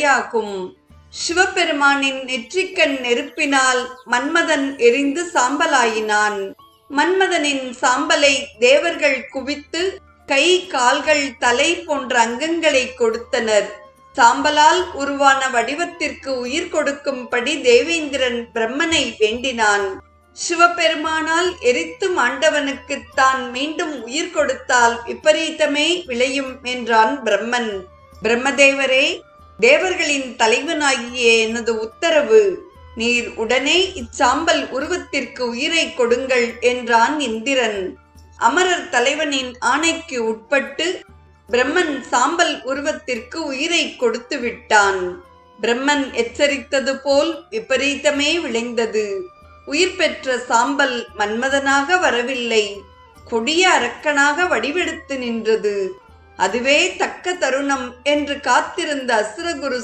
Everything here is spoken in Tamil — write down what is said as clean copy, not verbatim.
நிலையாகும். சிவபெருமானின் நெற்றிக்கண் நெருப்பினால் மன்மதன் எரிந்து சாம்பலாயினான். மன்மதனின் சாம்பலை தேவர்கள் குவித்து கை, கால்கள், தலை போன்ற அங்கங்களை கொடுத்தனர். சாம்பலால் உருவான வடிவத்திற்கு உயிர் கொடுக்கும்படி தேவேந்திரன் பிரம்மனை வேண்டினான். சிவபெருமானால் எரித்து மாண்டவனுக்கு தான் மீண்டும் உயிர் கொடுத்தால் விபரீதமே விளையும் என்றான் பிரம்மன். பிரம்மதேவரே, தேவர்களின் தலைவனாகிய எனது உத்தரவு. நீர் உடனே இச்சாம்பல் உருவத்திற்கு உயிரை கொடுங்கள் என்றான் இந்திரன். அமரர் தலைவனின் ஆணைக்கு உட்பட்டு பிரம்மன் சாம்பல் உருவத்திற்கு உயிரை கொடுத்து விட்டான். பிரம்மன் எச்சரித்தது போல் விபரீதமே விளைந்தது. உயிர் பெற்ற சாம்பல் மன்மதனாக வரவில்லை, கொடிய அரக்கனாக வடிவெடுத்து நின்றது. அதுவே தக்க தருணம் என்று காத்திருந்த அசுரகுரு